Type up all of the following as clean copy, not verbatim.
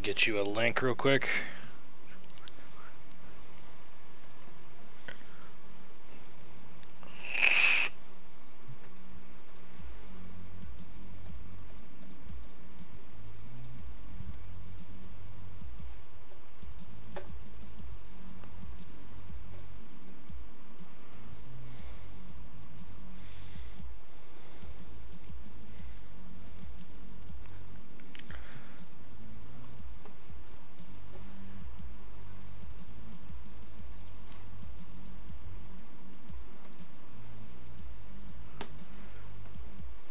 get you a link real quick.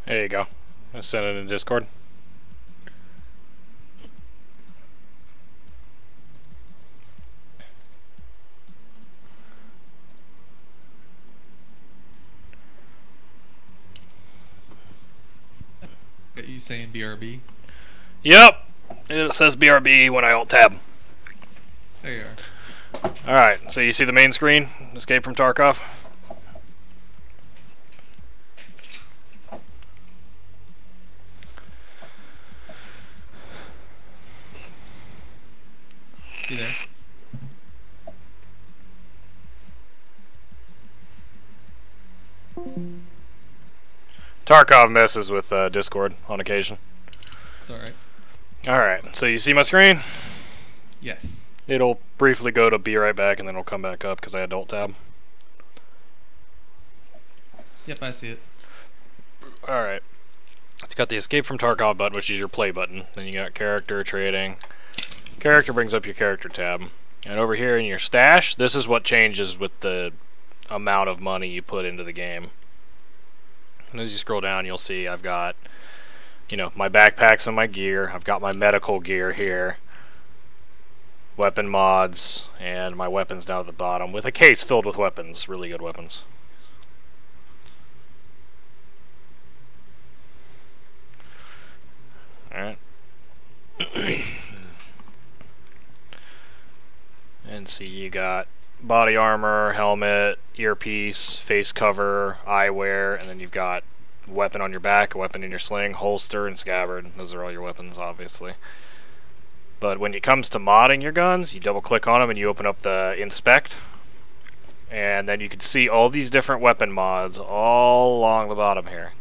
There you go. I sent it in Discord. Are you saying BRB? Yep! It says BRB when I Alt-Tab. There you are. Alright, so you see the main screen? Escape from Tarkov? You there? Tarkov messes with Discord on occasion. It's alright. Alright, so you see my screen? Yes. It'll briefly go to be right back and then it'll come back up because I had Alt-Tab. Yep, I see it. Alright. It's got the Escape from Tarkov button, which is your play button. Then you got Character, Trading. Character brings up your Character tab. And over here in your stash, this is what changes with the amount of money you put into the game. And as you scroll down, you'll see I've got, you know, my backpacks and my gear. I've got my medical gear here. Weapon mods, and my weapons down at the bottom with a case filled with weapons. Really good weapons. Alright. And see, you got body armor, helmet, earpiece, face cover, eyewear, and then you've got weapon on your back, a weapon in your sling, holster, and scabbard. Those are all your weapons, obviously. But when it comes to modding your guns, you double click on them and you open up the inspect, and then you can see all these different weapon mods all along the bottom here.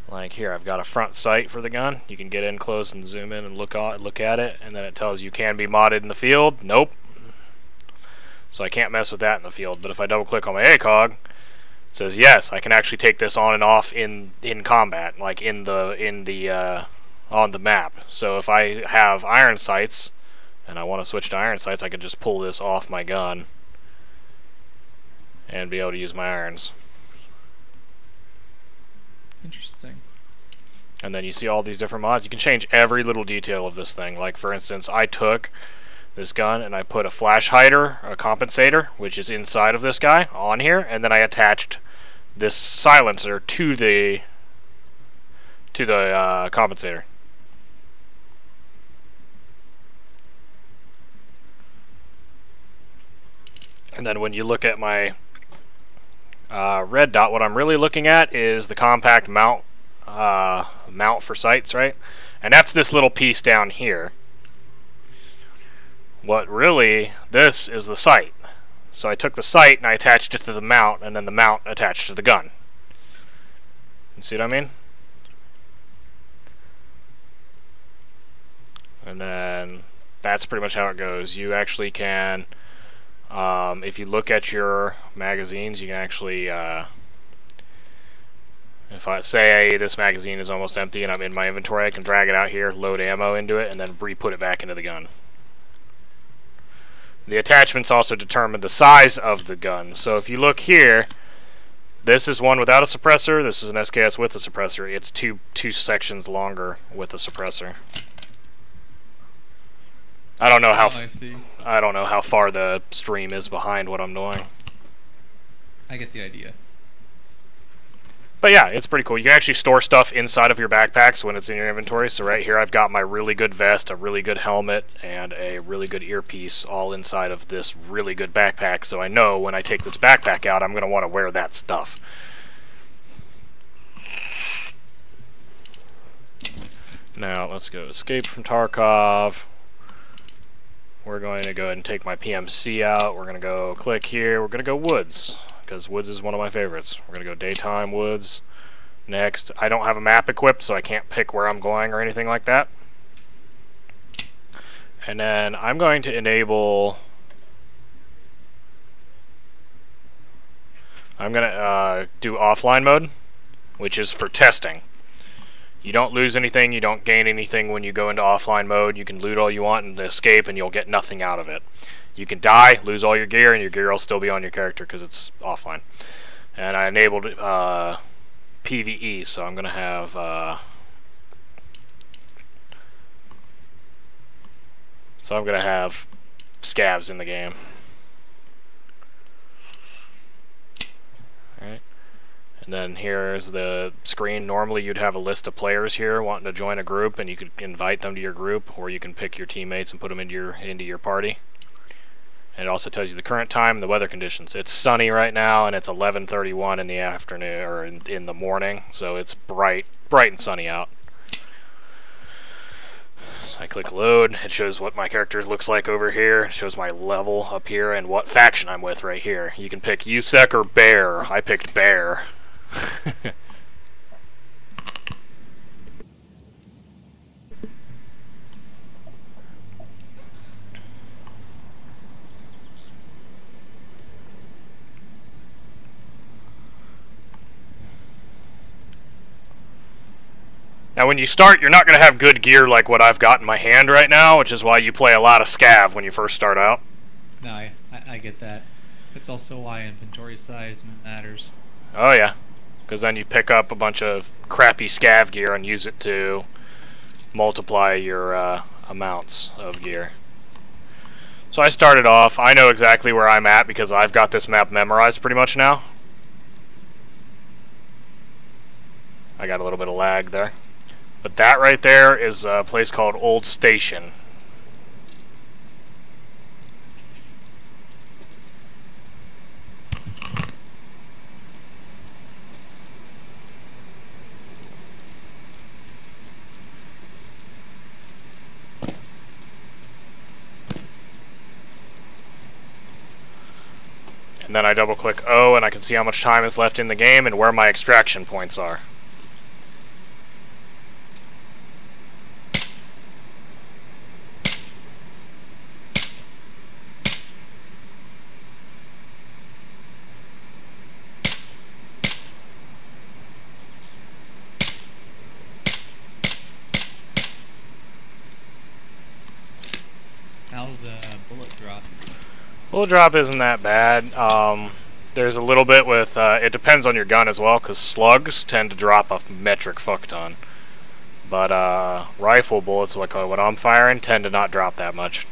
Like here, I've got a front sight for the gun. You can get in close and zoom in and look at it, and then it tells you can be modded in the field. Nope. So I can't mess with that in the field. But if I double click on my ACOG, it says yes, I can actually take this on and off in combat, like on the map. So if I have iron sights and I want to switch to iron sights, I can just pull this off my gun and be able to use my irons. Interesting. And then you see all these different mods. You can change every little detail of this thing. Like for instance, I took this gun and I put a flash hider, a compensator, which is inside of this guy, on here, and then I attached this silencer to the compensator. And then when you look at my red dot, what I'm really looking at is the compact mount for sights, right? And that's this little piece down here. What really, this is the sight. So I took the sight and I attached it to the mount, and then the mount attached to the gun. You see what I mean? And then that's pretty much how it goes. You actually can, if you look at your magazines, you can actually, if I say this magazine is almost empty and I'm in my inventory, I can drag it out here, load ammo into it, and then re-put it back into the gun. The attachments also determine the size of the gun. So if you look here, this is one without a suppressor, this is an SKS with a suppressor. It's two sections longer with a suppressor. I don't know how far the stream is behind what I'm doing. I get the idea. But yeah, it's pretty cool. You can actually store stuff inside of your backpacks when it's in your inventory. So right here I've got my really good vest, a really good helmet, and a really good earpiece all inside of this really good backpack. So I know when I take this backpack out, I'm going to want to wear that stuff. Now let's go escape from Tarkov. We're going to go ahead and take my PMC out. We're going to go click here. We're going to go woods, because woods is one of my favorites. We're going to go daytime woods. Next, I don't have a map equipped, so I can't pick where I'm going or anything like that. And then I'm going to enable... I'm going to do offline mode, which is for testing. You don't lose anything, you don't gain anything when you go into offline mode. You can loot all you want and escape, and you'll get nothing out of it. You can die, lose all your gear, and your gear will still be on your character because it's offline. And I enabled PvE, so I'm going to have... So I'm going to have scavs in the game. Alright. And then here's the screen. Normally you'd have a list of players here wanting to join a group, and you could invite them to your group, or you can pick your teammates and put them into your party. And it also tells you the current time and the weather conditions. It's sunny right now, and it's 11:31 in the afternoon, or in the morning, so it's bright and sunny out. So I click load. It shows what my character looks like over here. It shows my level up here and what faction I'm with right here. You can pick USEC or Bear. I picked Bear. Now when you start, you're not going to have good gear like what I've got in my hand right now, which is why you play a lot of scav when you first start out. No, I get that. It's also why inventory size matters. Oh yeah, because then you pick up a bunch of crappy scav gear and use it to multiply your amounts of gear. So I started off, I know exactly where I'm at because I've got this map memorized pretty much now. I got a little bit of lag there. But that right there is a place called Old Station. And then I double click O and I can see how much time is left in the game and where my extraction points are. How's bullet drop? Bullet drop isn't that bad. There's a little bit with, it depends on your gun as well, because slugs tend to drop a metric fuck ton. But rifle bullets, like what I'm firing, tend to not drop that much.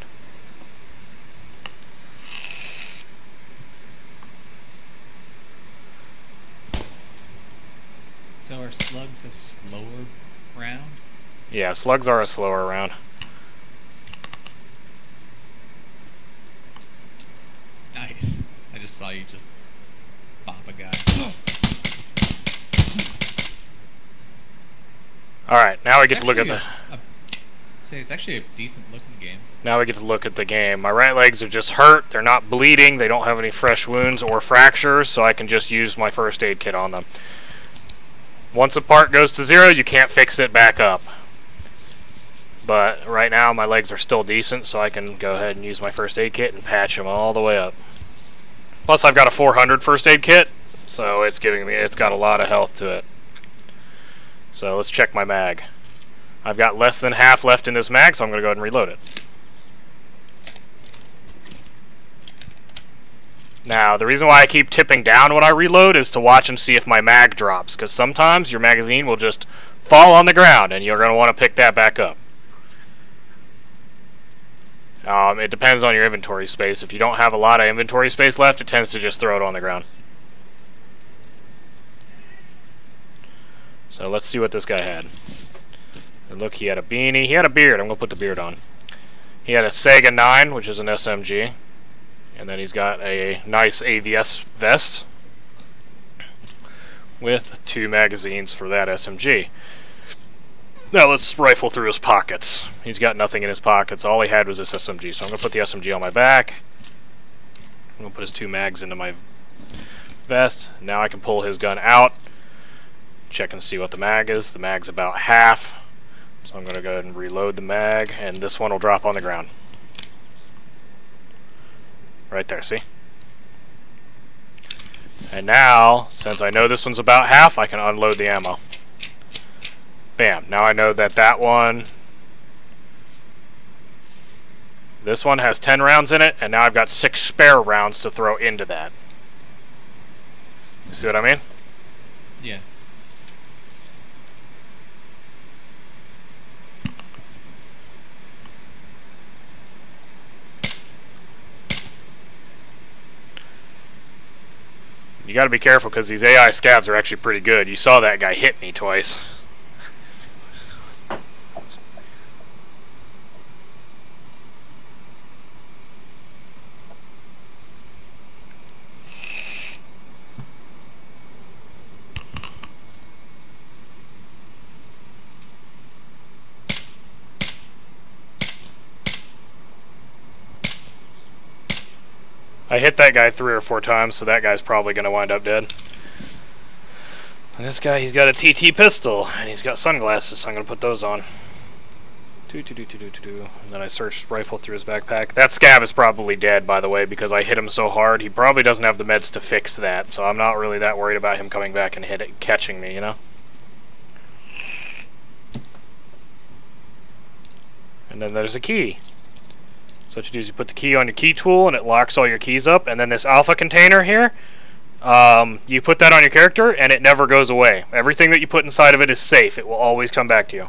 So are slugs a slower round? Yeah, slugs are a slower round. Nice. I just saw you just bop a guy. Alright, now we get to look at the... Say it's actually a decent looking game. Now we get to look at the game. My right legs are just hurt, they're not bleeding, they don't have any fresh wounds or fractures, so I can just use my first aid kit on them. Once a part goes to 0, you can't fix it back up. But right now my legs are still decent, so I can go ahead and use my first aid kit and patch them all the way up. Plus I've got a 400 first aid kit, so it's got a lot of health to it. So let's check my mag. I've got less than half left in this mag, so I'm going to go ahead and reload it. Now, the reason why I keep tipping down when I reload is to watch and see if my mag drops, because sometimes your magazine will just fall on the ground, and you're going to want to pick that back up. It depends on your inventory space. If you don't have a lot of inventory space left, it tends to just throw it on the ground. So let's see what this guy had. And look, he had a beanie. He had a beard. I'm going to put the beard on. He had a Sega 9, which is an SMG. And then he's got a nice AVS vest with 2 magazines for that SMG. Now let's rifle through his pockets. He's got nothing in his pockets. All he had was this SMG, so I'm going to put the SMG on my back. I'm going to put his 2 mags into my vest. Now I can pull his gun out. Check and see what the mag is. The mag's about half. So I'm going to go ahead and reload the mag, and this one will drop on the ground. Right there, see? And now, since I know this one's about half, I can unload the ammo. Bam. Now I know that that one... This one has 10 rounds in it, and now I've got 6 spare rounds to throw into that. You see what I mean? Yeah. You gotta be careful because these AI scavs are actually pretty good. You saw that guy hit me twice. I hit that guy 3 or 4 times, so that guy's probably going to wind up dead. And this guy, he's got a TT pistol, and he's got sunglasses, so I'm going to put those on. And then I searched rifle through his backpack. That scav is probably dead, by the way, because I hit him so hard. He probably doesn't have the meds to fix that, so I'm not really that worried about him coming back and catching me, you know? And then there's a key. So what you do is you put the key on your key tool and it locks all your keys up, and then this alpha container here, you put that on your character and it never goes away. Everything that you put inside of it is safe. It will always come back to you.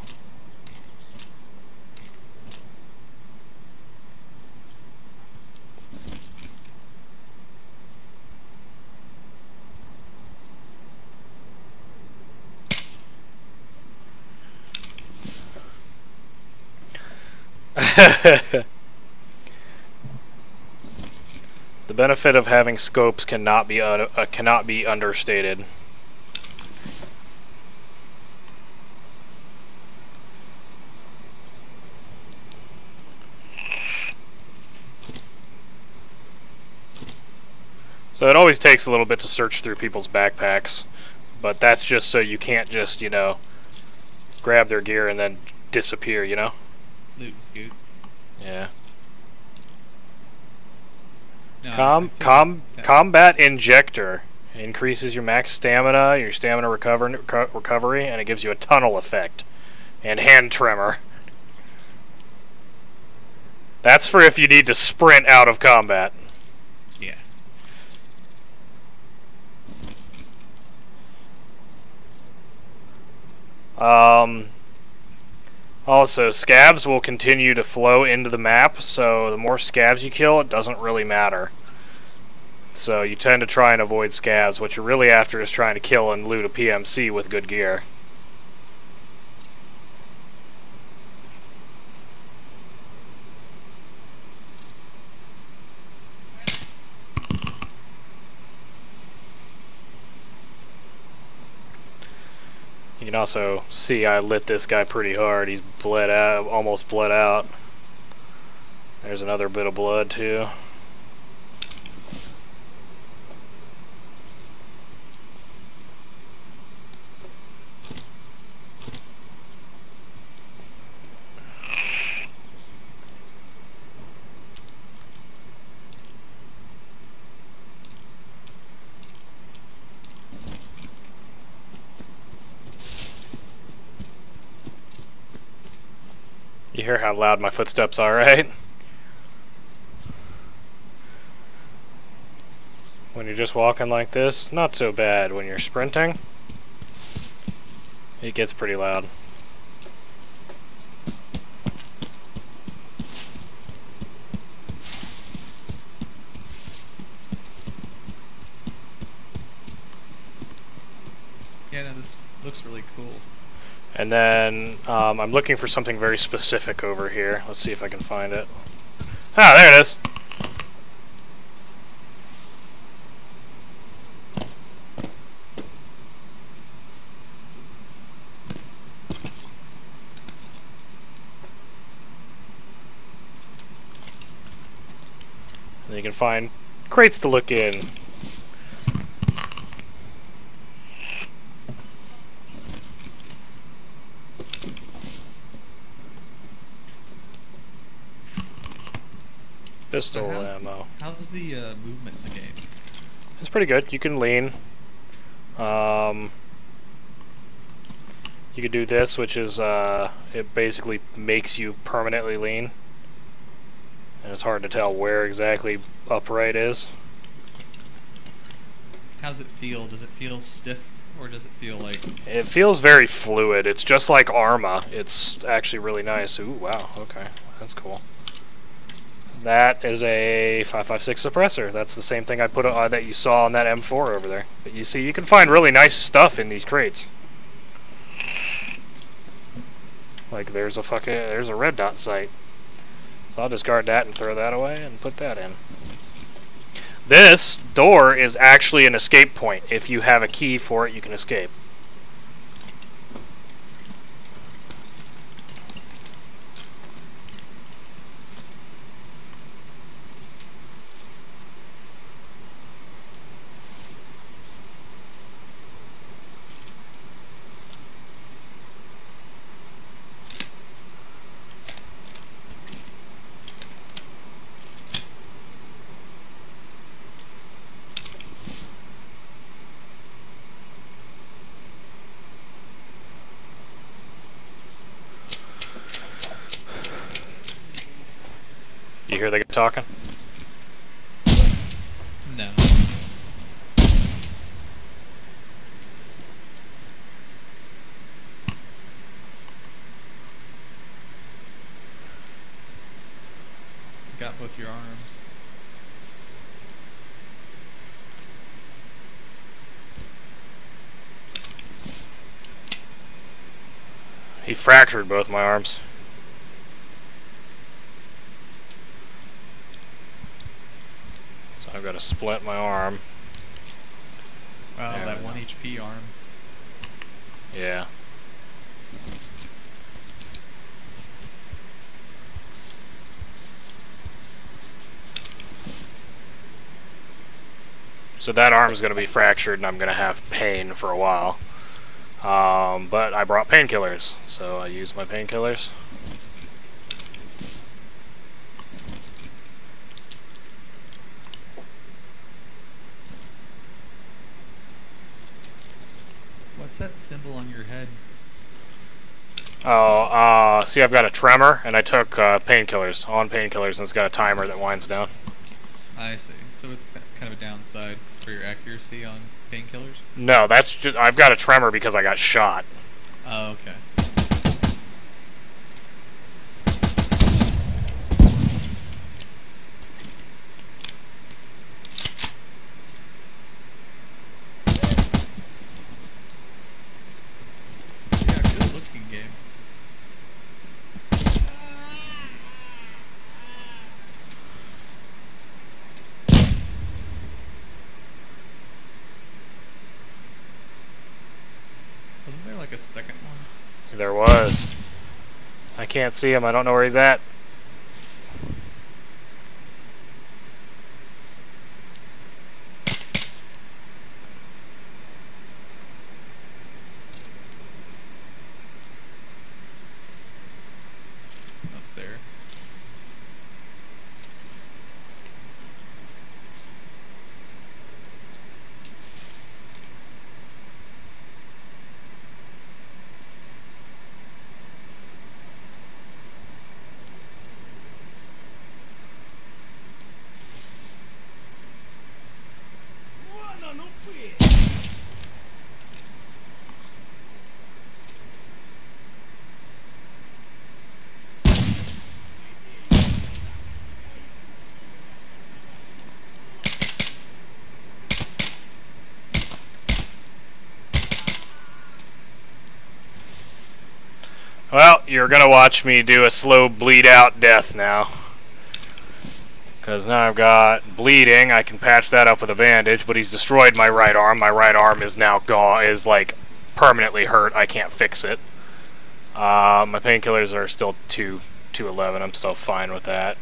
The benefit of having scopes cannot be understated. So it always takes a little bit to search through people's backpacks, but that's just so you can't just, you know, grab their gear and then disappear, you know? Loot scoot. Yeah. No, Combat Injector increases your max stamina, your stamina recovery, and it gives you a tunnel effect. And hand tremor. That's for if you need to sprint out of combat. Yeah. Also, scavs will continue to flow into the map, so the more scavs you kill, it doesn't really matter. So you tend to try and avoid scavs. What you're really after is trying to kill and loot a PMC with good gear. You can also see I lit this guy pretty hard. He's bled out, almost bled out. There's another bit of blood too. You hear how loud my footsteps are, right? When you're just walking like this, not so bad. When you're sprinting, it gets pretty loud. Yeah, no, this looks really cool. And then I'm looking for something very specific over here. Let's see if I can find it. Ah, there it is. you can find crates to look in. Pistol ammo. How's the movement in the game? It's pretty good. You can lean. You could do this, which is it basically makes you permanently lean, and it's hard to tell where exactly upright is. How's it feel? Does it feel stiff, or does it feel like... It feels very fluid. It's just like Arma. It's actually really nice. Ooh, wow. Okay, that's cool. That is a 5.56 suppressor. That's the same thing I put on that you saw on that M4 over there. But you see, you can find really nice stuff in these crates. Like there's a red dot sight. So I'll discard that and throw that away and put that in. This door is actually an escape point. If you have a key for it, you can escape. You hear the guy talking? No. Got both your arms. He fractured both my arms. So I've got to splint my arm. Wow, There that we 1 go. HP arm. Yeah. So that arm's going to be fractured and I'm going to have pain for a while. But I brought painkillers, so I used my painkillers. What's that symbol on your head? Oh, see, I've got a tremor, and I took painkillers, and it's got a timer that winds down. I see. So it's kind of a downside for your accuracy on painkillers? No, that's just, I've got a tremor because I got shot. Oh, okay. Yeah, good looking game. Wasn't there like a second one? There was. I can't see him, I don't know where he's at. Up there. Well, you're gonna watch me do a slow bleed out death now. Because now I've got bleeding, I can patch that up with a bandage, but he's destroyed my right arm. My right arm is now gone, is like permanently hurt, I can't fix it. My painkillers are still 211, I'm still fine with that.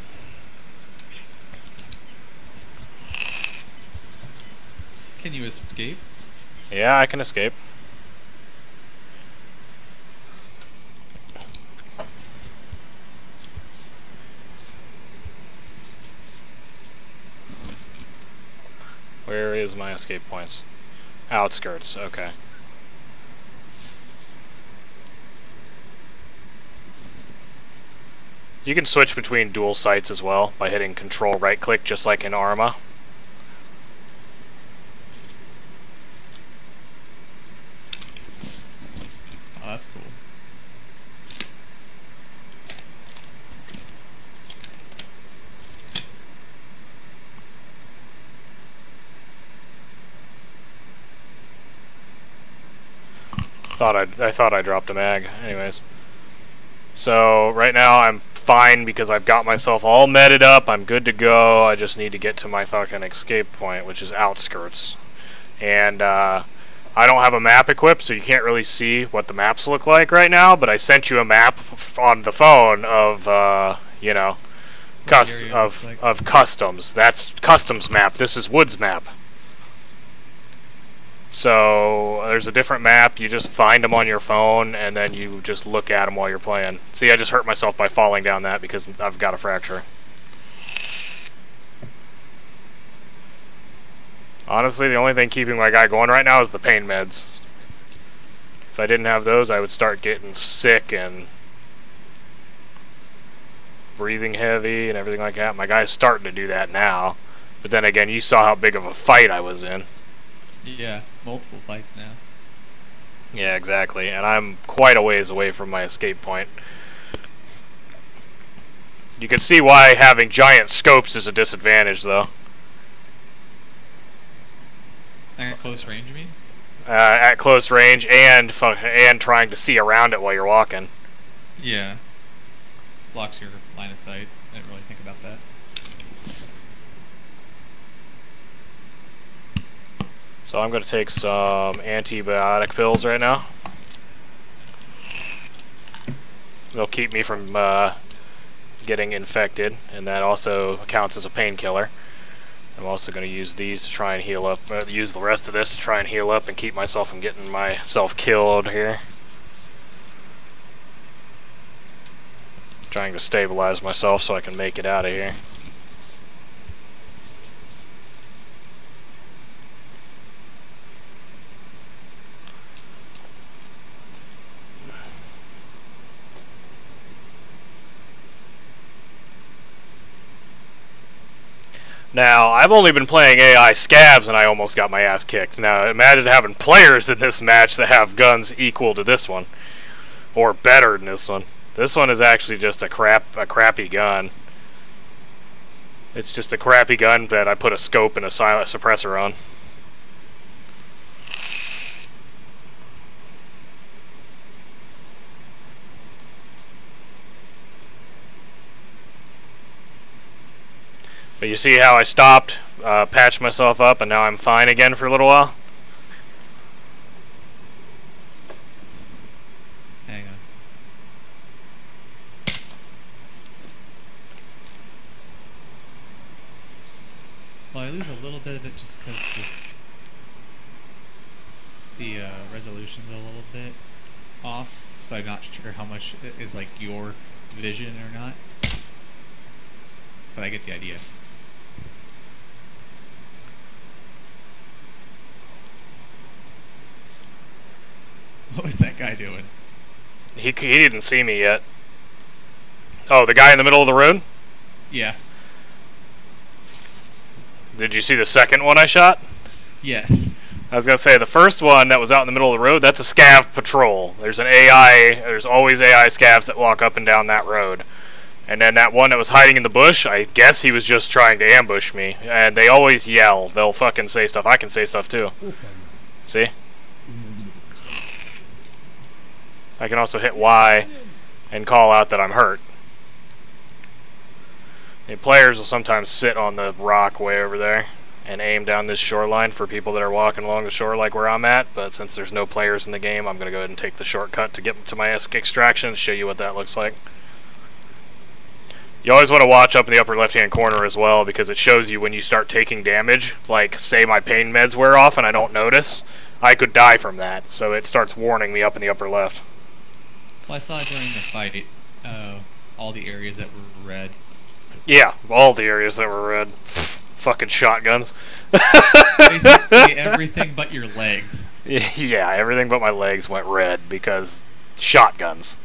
Can you escape? Yeah, I can escape. Where is my escape points? Outskirts, okay. You can switch between dual sights as well by hitting control right click just like in Arma. Oh, that's cool. I thought I dropped a mag. Anyways. So right now I'm fine because I've got myself all meted up. I'm good to go. I just need to get to my fucking escape point, which is outskirts. And I don't have a map equipped, so you can't really see what the maps look like right now, but I sent you a map on the phone of you know, of customs. That's customs map. This is woods map. So there's a different map. You just find them on your phone, and then you just look at them while you're playing. See, I just hurt myself by falling down that because I've got a fracture. Honestly, the only thing keeping my guy going right now is the pain meds. If I didn't have those, I would start getting sick and breathing heavy and everything like that. My guy's starting to do that now. But then again, you saw how big of a fight I was in. Yeah, multiple fights now. Yeah, exactly. And I'm quite a ways away from my escape point. You can see why having giant scopes is a disadvantage, though. At close range, you mean? At close range and trying to see around it while you're walking. Yeah. Blocks your line of sight. I didn't really think about that. So I'm going to take some antibiotic pills right now. They'll keep me from getting infected, and that also counts as a painkiller. I'm also going to use these to try and heal up, use the rest of this to try and heal up and keep myself from getting myself killed here. Trying to stabilize myself so I can make it out of here. Now, I've only been playing AI scabs and I almost got my ass kicked. Now, imagine having players in this match that have guns equal to this one. Or better than this one. This one is actually just a crappy gun. It's just a crappy gun that I put a scope and a silent suppressor on. But you see how I stopped, patched myself up, and now I'm fine again for a little while? Hang on. Well, I lose a little bit of it just because the resolution's a little bit off, so I'm not sure how much is like your vision or not. But I get the idea. What was that guy doing? He didn't see me yet. Oh, the guy in the middle of the road? Yeah. Did you see the second one I shot? Yes. I was going to say, the first one that was out in the middle of the road, that's a scav patrol. There's always AI scavs that walk up and down that road. And then that one that was hiding in the bush, I guess he was just trying to ambush me. And they always yell. They'll fucking say stuff. I can say stuff too. See? I can also hit Y and call out that I'm hurt. The players will sometimes sit on the rock way over there and aim down this shoreline for people that are walking along the shore like where I'm at, but since there's no players in the game, I'm going to go ahead and take the shortcut to get to my extraction and show you what that looks like. You always want to watch up in the upper left-hand corner as well, because it shows you when you start taking damage. Like, say my pain meds wear off and I don't notice, I could die from that, so it starts warning me up in the upper left. Well, I saw during the fight, all the areas that were red. Yeah, all the areas that were red. Fucking shotguns. Basically everything but your legs. Yeah, everything but my legs went red because shotguns.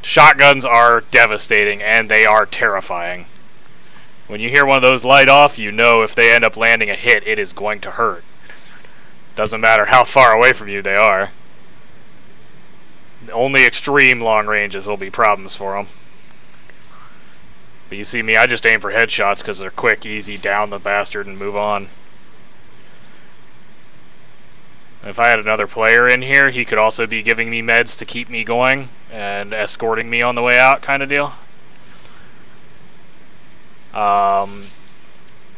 Shotguns are devastating and they are terrifying. When you hear one of those light off, you know if they end up landing a hit, it is going to hurt. Doesn't matter how far away from you they are. Only extreme long ranges will be problems for them. But you see me, I just aim for headshots because they're quick, easy, down the bastard and move on. If I had another player in here, he could also be giving me meds to keep me going and escorting me on the way out, kind of deal.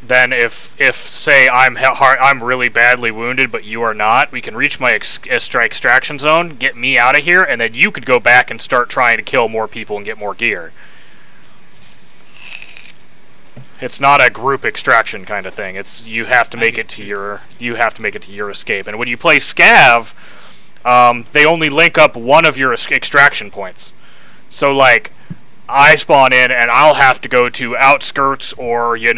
Then if say I'm really badly wounded, but you are not, we can reach my extraction zone, get me out of here, and then you could go back and start trying to kill more people and get more gear. It's not a group extraction kind of thing. It's you have to make it to your escape. And when you play Scav, they only link up one of your extraction points. So like, I spawn in and I'll have to go to Outskirts or UN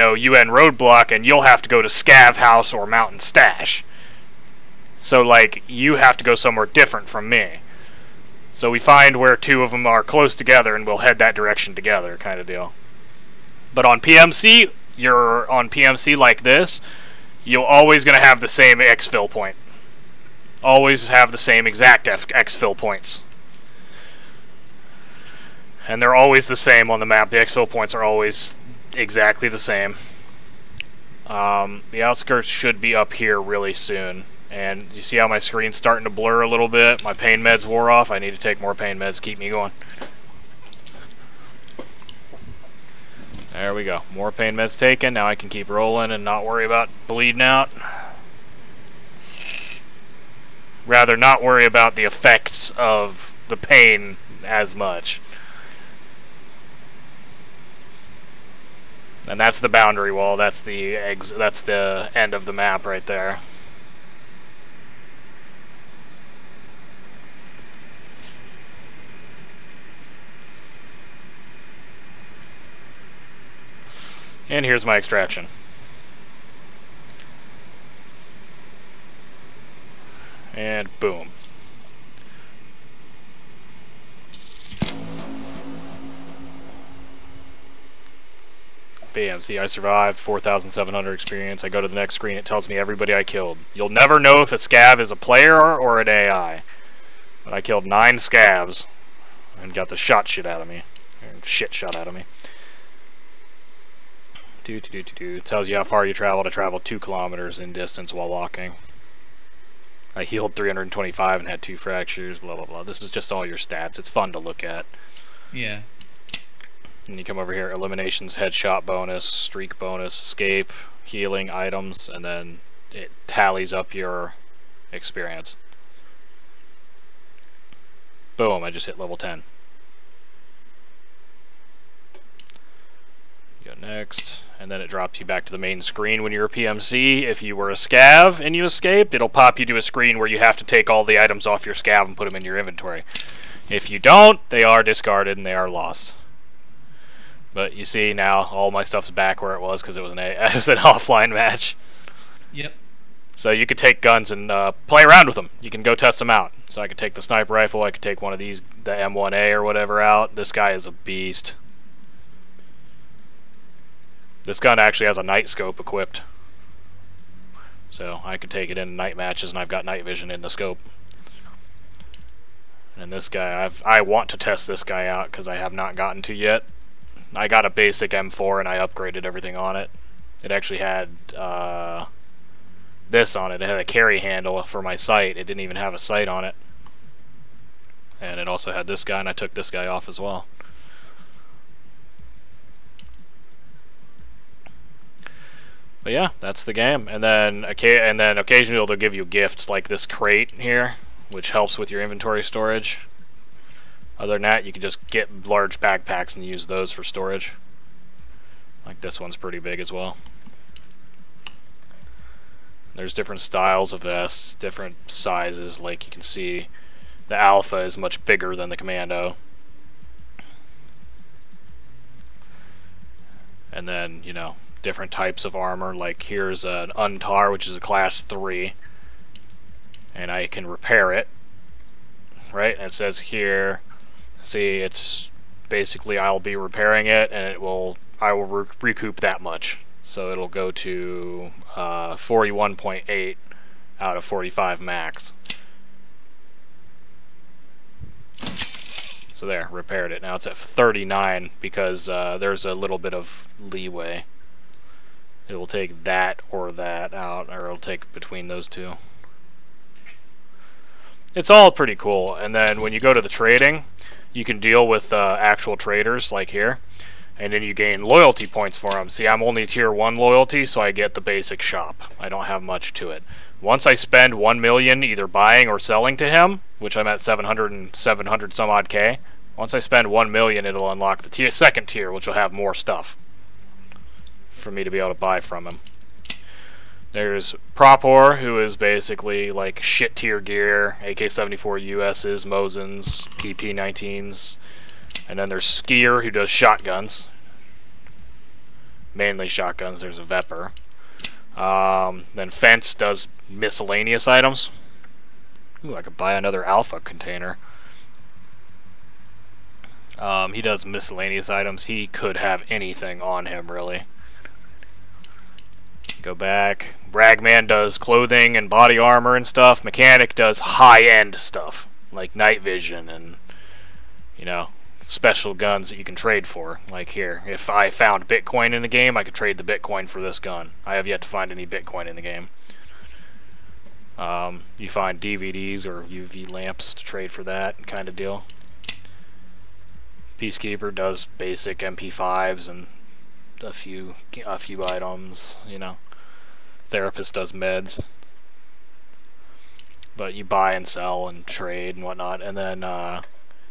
Roadblock, and you'll have to go to Scav House or Mountain Stash. So like, you have to go somewhere different from me. So we find where two of them are close together and we'll head that direction together, kind of deal. But on PMC, you're on PMC like this, you're always going to have the same exfil point. Always have the same exact exfil points. And they're always the same on the map. The exfil points are always exactly the same. The outskirts should be up here really soon. And you see how my screen's starting to blur a little bit? My pain meds wore off. I need to take more pain meds to keep me going. There we go. More pain meds taken. Now I can keep rolling and not worry about bleeding out. Rather, not worry about the effects of the pain as much. And that's the boundary wall. That's the end of the map right there. And here's my extraction. And boom. Bam, see, I survived, 4,700 experience. I go to the next screen, it tells me everybody I killed. You'll never know if a scav is a player or an AI. But I killed 9 scavs and got the shit out of me. Shit shot out of me. It tells you how far you traveled. I traveled 2 kilometers in distance while walking. I healed 325 and had 2 fractures, blah blah blah. This is just all your stats. It's fun to look at. Yeah. And you come over here, eliminations, headshot bonus, streak bonus, escape, healing, items, and then it tallies up your experience. Boom, I just hit level 10. Go next, and then it drops you back to the main screen when you're a PMC. If you were a scav and you escaped, it'll pop you to a screen where you have to take all the items off your scav and put them in your inventory. If you don't, they are discarded and they are lost. But you see now, all my stuff's back where it was because it was an offline match. Yep. So you could take guns and play around with them. You can go test them out. So I could take the sniper rifle, I could take one of these, the M1A or whatever out. This guy is a beast. This gun actually has a night scope equipped. So I could take it in night matches and I've got night vision in the scope. And this guy, I want to test this guy out because I have not gotten to yet. I got a basic M4 and I upgraded everything on it. It actually had this on it. It had a carry handle for my sight. It didn't even have a sight on it. And it also had this guy, and I took this guy off as well. But yeah, that's the game. And then occasionally they'll give you gifts like this crate here, which helps with your inventory storage. Other than that, you can just get large backpacks and use those for storage. Like this one's pretty big as well. There's different styles of vests, different sizes. Like you can see, the Alpha is much bigger than the Commando. And then, you know, different types of armor. Like here's an Untar, which is a class 3. And I can repair it. Right? And it says here, see, it's basically I'll be repairing it, and I will recoup that much. So it'll go to 41.8 out of 45 max. So there, repaired it. Now it's at 39 because there's a little bit of leeway. It will take that or that out, or it'll take between those two. It's all pretty cool. And then when you go to the trading, you can deal with actual traders like here. And then you gain loyalty points for them. See, I'm only tier 1 loyalty, so I get the basic shop. I don't have much to it. Once I spend 1 million either buying or selling to him, which I'm at 700 some odd K, once I spend 1 million, it'll unlock the second tier, which will have more stuff for me to be able to buy from him. There's Propor, who is basically like shit tier gear, AK-74 US's, Mosins, PP-19s. And then there's Skier, who does shotguns. Mainly shotguns. There's a Vepr. Then Fence does miscellaneous items. Ooh, I could buy another Alpha container. He does miscellaneous items. He could have anything on him, really. Go back. Ragman does clothing and body armor and stuff. Mechanic does high-end stuff, like night vision and, you know, special guns that you can trade for. Like here, if I found Bitcoin in the game, I could trade the Bitcoin for this gun. I have yet to find any Bitcoin in the game. You find DVDs or UV lamps to trade for that kind of deal. Peacekeeper does basic MP5s and a few items, you know. Therapist does meds. But you buy and sell and trade and whatnot, and then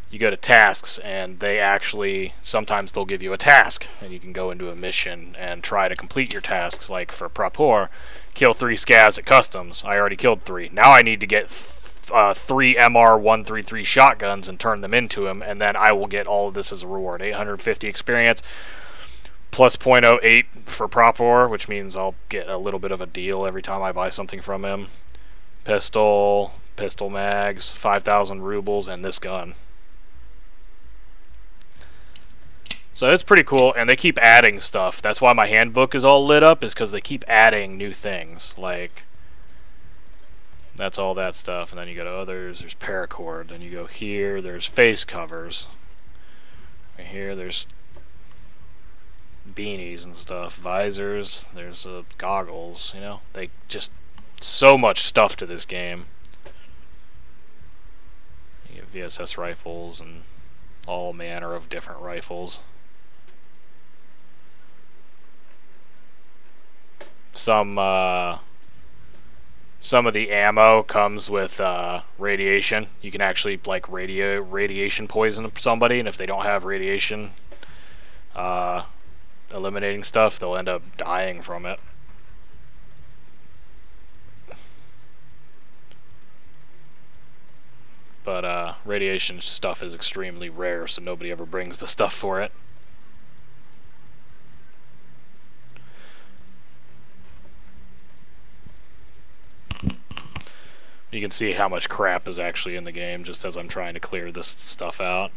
you go to tasks, and they actually, sometimes they'll give you a task, and you can go into a mission and try to complete your tasks. Like for Propor, kill 3 scavs at customs. I already killed 3. Now I need to get 3 MR133 shotguns and turn them into him, and then I will get all of this as a reward. 850 experience, plus 0.08 for Propor, which means I'll get a little bit of a deal every time I buy something from him. Pistol mags, 5,000 rubles, and this gun. So it's pretty cool, and they keep adding stuff. That's why my handbook is all lit up, is because they keep adding new things. Like, that's all that stuff. And then you go to others, there's paracord. Then you go here, there's face covers. Right here, there's beanies and stuff. Visors, there's goggles, you know. They just, so much stuff to this game. You have VSS rifles and all manner of different rifles. Some of the ammo comes with radiation. You can actually like radiation poison somebody, and if they don't have radiation eliminating stuff, they'll end up dying from it. But radiation stuff is extremely rare, so nobody ever brings the stuff for it. You can see how much crap is actually in the game just as I'm trying to clear this stuff out.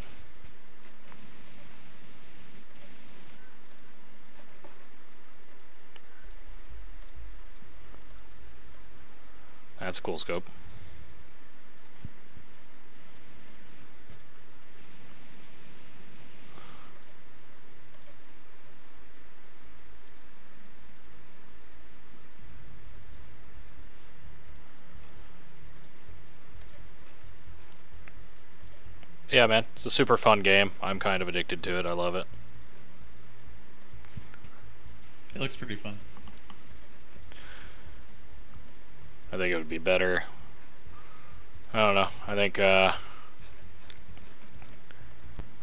That's a cool scope. Yeah, man, it's a super fun game. I'm kind of addicted to it. I love it. It looks pretty fun. I think it would be better. I don't know. I think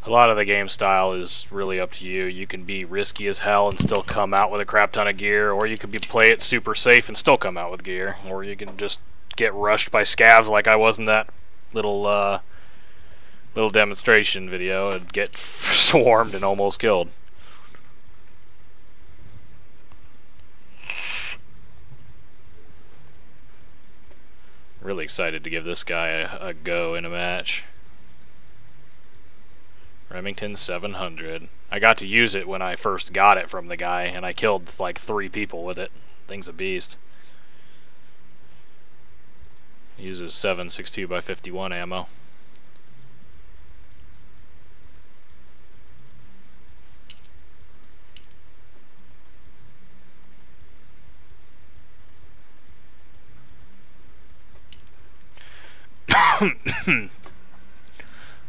A lot of the game style is really up to you. You can be risky as hell and still come out with a crap ton of gear, or you can play it super safe and still come out with gear, or you can just get rushed by scavs like I was in that little little demonstration video and get swarmed and almost killed. Really excited to give this guy a go in a match. Remington 700. I got to use it when I first got it from the guy, and I killed like 3 people with it. Thing's a beast. It uses 7.62 by 51 ammo.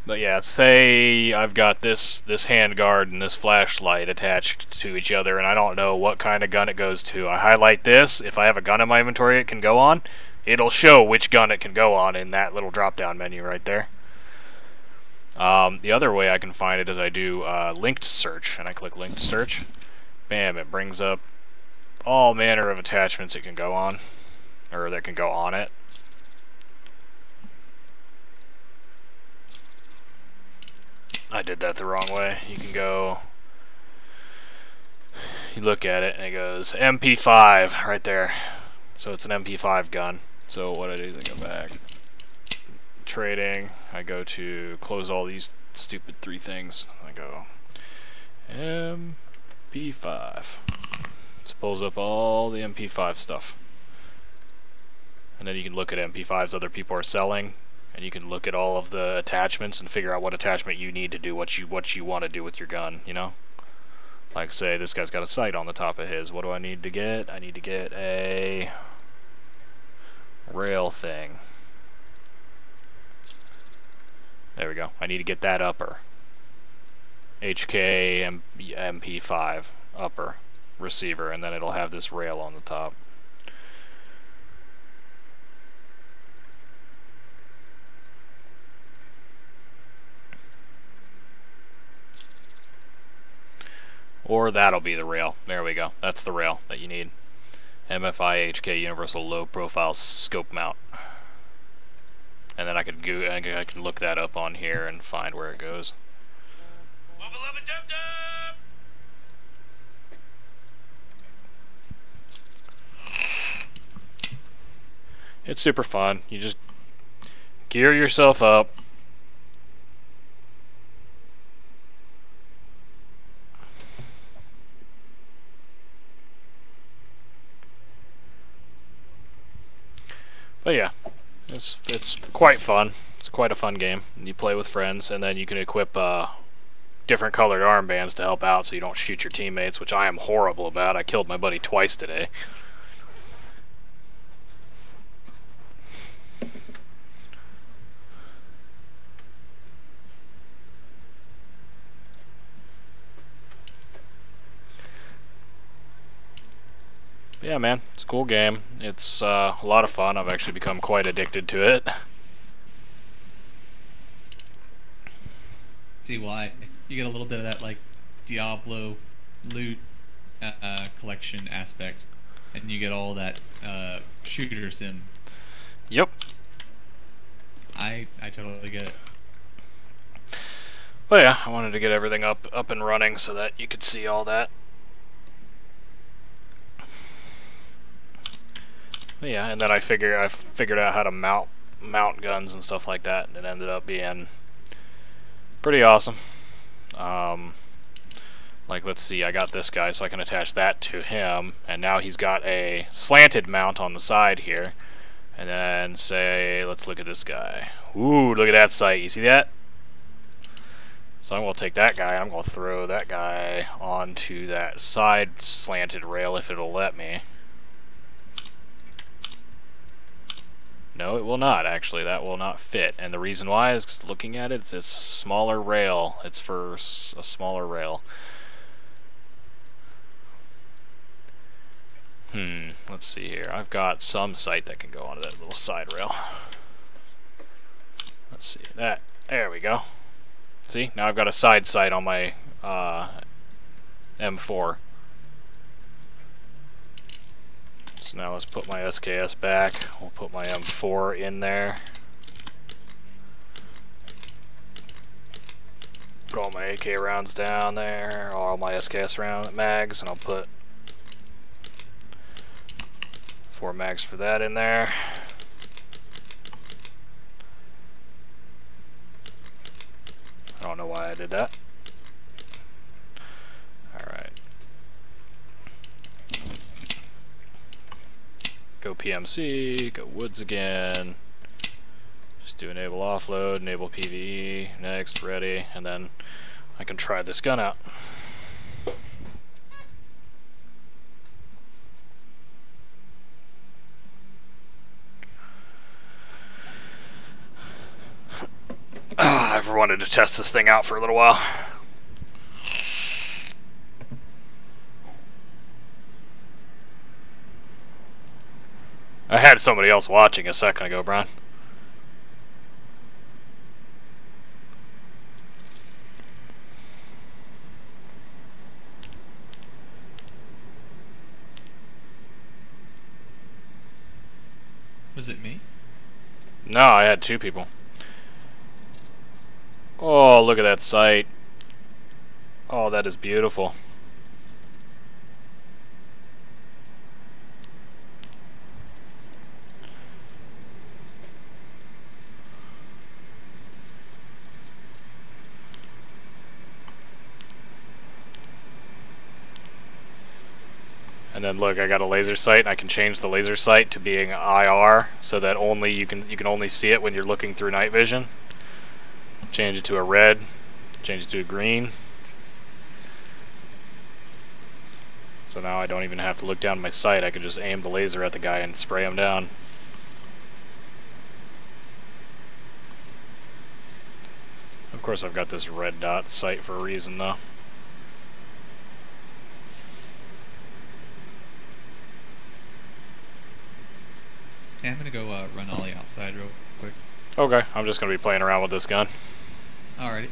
But yeah, say I've got this handguard and this flashlight attached to each other, and I don't know what kind of gun it goes to. I highlight this. If I have a gun in my inventory it can go on, it'll show which gun it can go on in that little drop-down menu right there. The other way I can find it is I do linked search, and I click linked search. Bam, it brings up all manner of attachments it can go on, or that can go on it. I did that the wrong way. You can go, you look at it and it goes MP5 right there. So it's an MP5 gun. So what I do is I go back, trading, I go to close all these stupid 3 things. I go MP5. It pulls up all the MP5 stuff. And then you can look at MP5s other people are selling. And you can look at all of the attachments and figure out what attachment you need to do what you want to do with your gun, you know? Like say this guy's got a sight on the top of his. What do I need to get? I need to get a rail thing. There we go. I need to get that upper. HK MP5 upper receiver, and then it'll have this rail on the top. Or that'll be the rail. There we go. That's the rail that you need. MFI HK Universal Low Profile Scope Mount. And then I can look that up on here and find where it goes. It's super fun. You just gear yourself up. But yeah, it's quite fun. It's quite a fun game. You play with friends, and then you can equip different colored armbands to help out so you don't shoot your teammates, which I am horrible about. I killed my buddy twice today. Yeah, man, it's a cool game. It's a lot of fun. I've actually become quite addicted to it. See why? You get a little bit of that like Diablo loot collection aspect, and you get all that shooter sim. Yep. I totally get it. But yeah, I wanted to get everything up and running so that you could see all that. Yeah, and then I figured out how to mount guns and stuff like that, and it ended up being pretty awesome. Like, let's see, I got this guy, so I can attach that to him, and now he's got a slanted mount on the side here. And then say, let's look at this guy. Ooh, look at that sight. You see that? So I'm going to take that guy, and I'm going to throw that guy onto that side slanted rail if it'll let me. No, it will not, actually. That will not fit. And the reason why is because looking at it, it's a smaller rail. It's for a smaller rail. Let's see here. I've got some sight that can go onto that little side rail. Let's see. There we go. See, now I've got a side sight on my M4. So now let's put my SKS back. We'll put my M4 in there. Put all my AK rounds down there, all my SKS round mags, and I'll put 4 mags for that in there. I don't know why I did that. Alright. Go PMC, go woods again. Just do enable offload, enable PvE, next, ready, and then I can try this gun out. I've wanted to test this thing out for a little while. I had somebody else watching a second ago, Brian. Was it me? No, I had 2 people. Oh, look at that sight. Oh, that is beautiful. And then look, I got a laser sight, and I can change the laser sight to being IR, so that only you can only see it when you're looking through night vision. Change it to a red, change it to a green. So now I don't even have to look down my sight, I can just aim the laser at the guy and spray him down. Of course I've got this red dot sight for a reason though. Yeah, I'm gonna go run Ollie outside real quick. Okay, I'm just gonna be playing around with this gun. Alrighty.